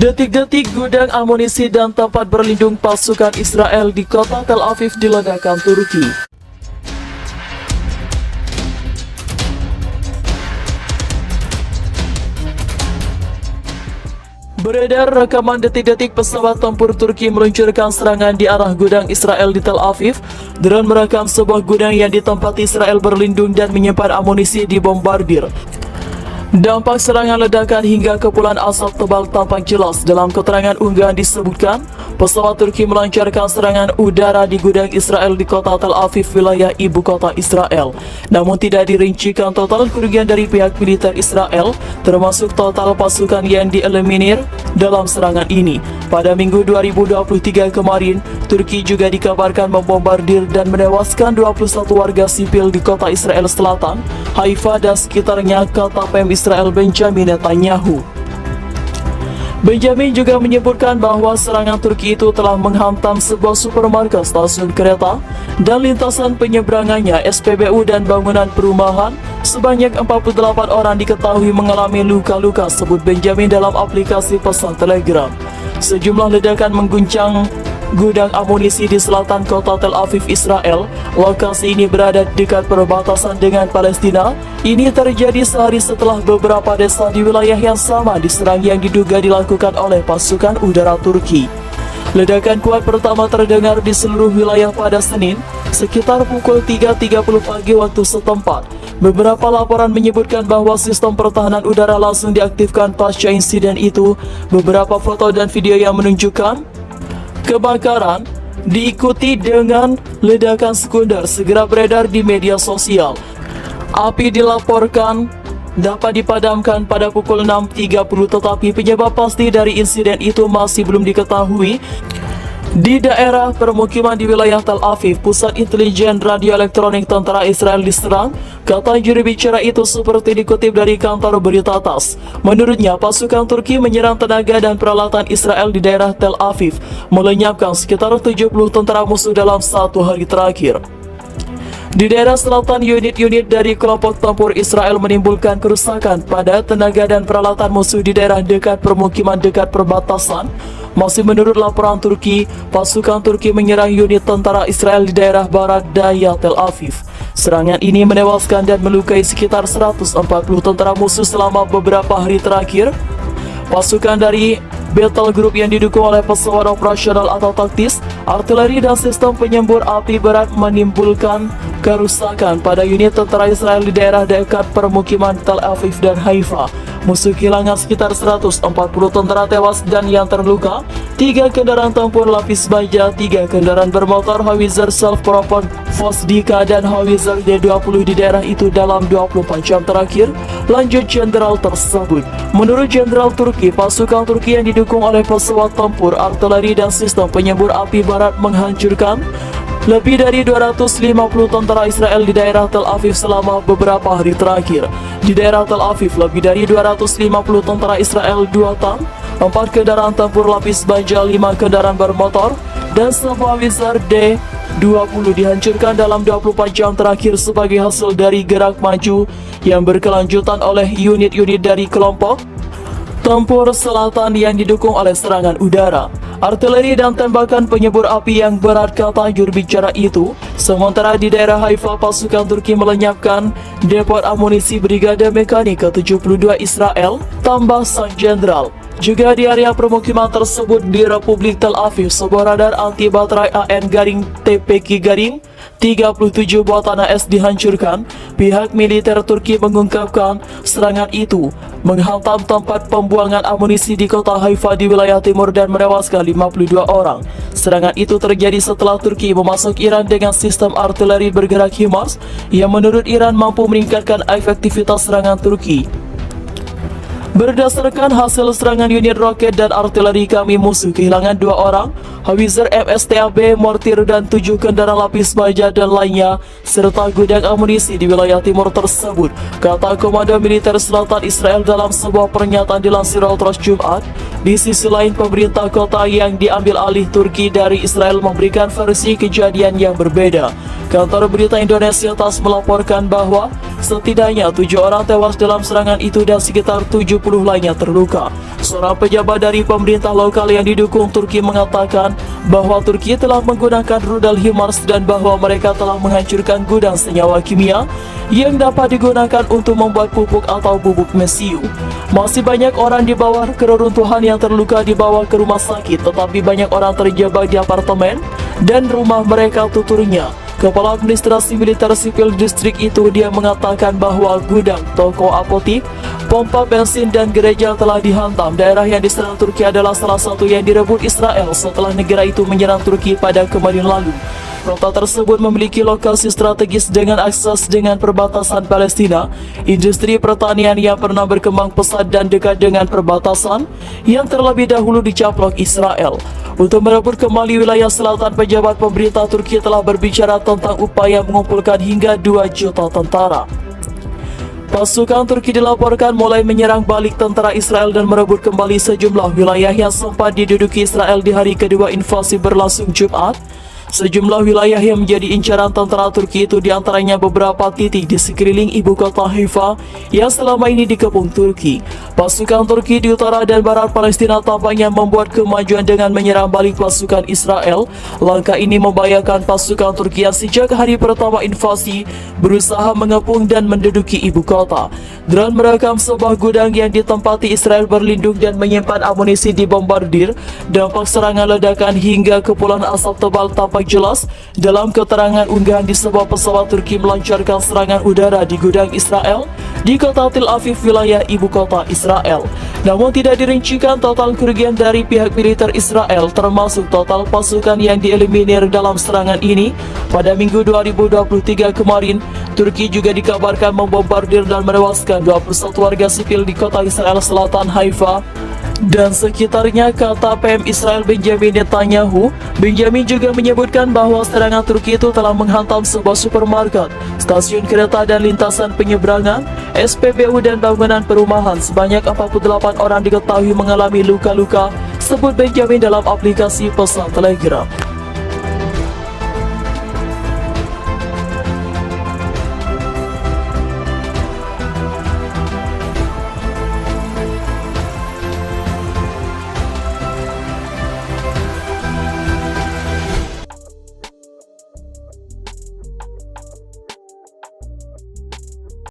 Detik-detik gudang amunisi dan tempat berlindung pasukan Israel di kota Tel Aviv diledakkan Turki. Beredar rekaman detik-detik pesawat tempur Turki meluncurkan serangan di arah gudang Israel di Tel Aviv. Drone merekam sebuah gudang yang ditempati Israel berlindung dan menyimpan amunisi dibombardir. Dampak serangan ledakan hingga kepulan asap tebal tampak jelas. Dalam keterangan unggahan disebutkan, pesawat Turki melancarkan serangan udara di gudang Israel di kota Tel Aviv, wilayah ibu kota Israel. Namun tidak dirincikan total kerugian dari pihak militer Israel, termasuk total pasukan yang dieliminir dalam serangan ini. Pada Minggu 2023 kemarin, Turki juga dikabarkan membombardir dan menewaskan 21 warga sipil di kota Israel Selatan, Haifa dan sekitarnya, kata PM Israel Benjamin Netanyahu. Benjamin juga menyebutkan bahwa serangan Turki itu telah menghantam sebuah supermarket, stasiun kereta, dan lintasan penyeberangannya, SPBU dan bangunan perumahan. Sebanyak 48 orang diketahui mengalami luka-luka, sebut Benjamin dalam aplikasi pesan Telegram. Sejumlah ledakan mengguncang gudang amunisi di selatan kota Tel Aviv, Israel. Lokasi ini berada dekat perbatasan dengan Palestina. Ini terjadi sehari setelah beberapa desa di wilayah yang sama diserang yang diduga dilakukan oleh pasukan udara Turki. Ledakan kuat pertama terdengar di seluruh wilayah pada Senin, sekitar pukul 3.30 pagi waktu setempat. Beberapa laporan menyebutkan bahwa sistem pertahanan udara langsung diaktifkan pasca insiden itu. Beberapa foto dan video yang menunjukkan kebakaran diikuti dengan ledakan sekunder segera beredar di media sosial. Api dilaporkan dapat dipadamkan pada pukul 6.30, tetapi penyebab pasti dari insiden itu masih belum diketahui. Di daerah permukiman di wilayah Tel Aviv, pusat intelijen radioelektronik tentara Israel diserang, kata juru bicara itu seperti dikutip dari kantor berita TASS. Menurutnya, pasukan Turki menyerang tenaga dan peralatan Israel di daerah Tel Aviv, melenyapkan sekitar 70 tentara musuh dalam satu hari terakhir. Di daerah selatan, unit-unit dari kelompok tempur Israel menimbulkan kerusakan pada tenaga dan peralatan musuh di daerah dekat permukiman dekat perbatasan. Masih menurut laporan Turki, pasukan Turki menyerang unit tentara Israel di daerah barat daya Tel Aviv. Serangan ini menewaskan dan melukai sekitar 140 tentara musuh selama beberapa hari terakhir. Pasukan dari Battle Group yang didukung oleh pesawat operasional atau taktis, artileri dan sistem penyembur api berat menimbulkan kerusakan pada unit tentara Israel di daerah dekat permukiman Tel Aviv dan Haifa. Musuh kehilangan sekitar 140 tentara tewas dan yang terluka, 3 kendaraan tempur lapis baja, 3 kendaraan bermotor, howitzer self-propelled Vosdika dan howitzer D-20 di daerah itu dalam 24 jam terakhir, lanjut jenderal tersebut. Menurut jenderal Turki, pasukan Turki yang didukung oleh pesawat tempur, artileri dan sistem penyembur api barat menghancurkan lebih dari 250 tentara Israel di daerah Tel Aviv selama beberapa hari terakhir. Di daerah Tel Aviv, lebih dari 250 tentara Israel, 2 tank, 4 kendaraan tempur lapis baja, 5 kendaraan bermotor, dan sebuah howitzer D-20 dihancurkan dalam 24 jam terakhir sebagai hasil dari gerak maju yang berkelanjutan oleh unit-unit dari kelompok tempur selatan yang didukung oleh serangan udara, artileri dan tembakan penyembur api yang berat, kata juru bicara itu. Sementara di daerah Haifa, pasukan Turki melenyapkan depot amunisi Brigade Mekanik ke-72 Israel, tambah sang jenderal. Juga di area permukiman tersebut di Republik Tel Aviv, sebuah radar anti baterai AN-TPK-37 buatan AS dihancurkan. Pihak militer Turki mengungkapkan serangan itu menghantam tempat pembuangan amunisi di kota Haifa di wilayah timur dan menewaskan 52 orang. Serangan itu terjadi setelah Turki memasuk Iran dengan sistem artileri bergerak HIMARS yang menurut Iran mampu meningkatkan efektivitas serangan Turki. Berdasarkan hasil serangan unit roket dan artileri kami, musuh kehilangan 2 orang, howitzer MSTAB, mortir dan 7 kendaraan lapis baja dan lainnya, serta gudang amunisi di wilayah timur tersebut, kata Komando Militer Selatan Israel dalam sebuah pernyataan dilansir Reuters Jumat. Di sisi lain, pemerintah kota yang diambil alih Turki dari Israel memberikan versi kejadian yang berbeda. Kantor berita Indonesia TASS melaporkan bahwa Setidaknya 7 orang tewas dalam serangan itu dan sekitar 70 lainnya terluka. Seorang pejabat dari pemerintah lokal yang didukung Turki mengatakan bahwa Turki telah menggunakan rudal HIMARS dan bahwa mereka telah menghancurkan gudang senyawa kimia yang dapat digunakan untuk membuat pupuk atau bubuk mesiu. Masih banyak orang di bawah keruntuhan yang terluka dibawa ke rumah sakit, tetapi banyak orang terjebak di apartemen dan rumah mereka tuturnya. Kepala Administrasi Militer Sipil distrik itu dia mengatakan bahwa gudang, toko apotik, pompa bensin dan gereja telah dihantam. Daerah yang diserang Turki adalah salah satu yang direbut Israel setelah negara itu menyerang Turki pada kemarin lalu. Kota tersebut memiliki lokasi strategis dengan akses dengan perbatasan Palestina, industri pertanian yang pernah berkembang pesat dan dekat dengan perbatasan yang terlebih dahulu dicaplok Israel. Untuk merebut kembali wilayah selatan, pejabat pemerintah Turki telah berbicara tentang upaya mengumpulkan hingga 2 juta tentara. Pasukan Turki dilaporkan mulai menyerang balik tentara Israel dan merebut kembali sejumlah wilayah yang sempat diduduki Israel di hari kedua invasi berlangsung Jumat. Sejumlah wilayah yang menjadi incaran tentara Turki itu diantaranya beberapa titik di sekeliling ibu kota Haifa yang selama ini dikepung Turki. Pasukan Turki di utara dan barat Palestina tampaknya membuat kemajuan dengan menyerang balik pasukan Israel. Langkah ini membahayakan pasukan Turki yang sejak hari pertama invasi berusaha mengepung dan menduduki ibu kota. Drone merekam sebuah gudang yang ditempati Israel berlindung dan menyimpan amunisi dibombardir. Dampak serangan ledakan hingga kepulan asap tebal tampak jelas dalam keterangan unggahan di sebuah pesawat Turki melancarkan serangan udara di gudang Israel di kota Tel Aviv, wilayah ibu kota Israel. Namun tidak dirincikan total kerugian dari pihak militer Israel, termasuk total pasukan yang dieliminir dalam serangan ini. Pada Minggu 2023 kemarin, Turki juga dikabarkan membombardir dan menewaskan 21 warga sipil di kota Israel Selatan Haifa dan sekitarnya, kata PM Israel Benjamin Netanyahu. Benjamin juga menyebutkan bahwa serangan Turki itu telah menghantam sebuah supermarket, stasiun kereta dan lintasan penyeberangan, SPBU dan bangunan perumahan. Sebanyak 48 orang diketahui mengalami luka-luka, sebut Benjamin dalam aplikasi pesan Telegram.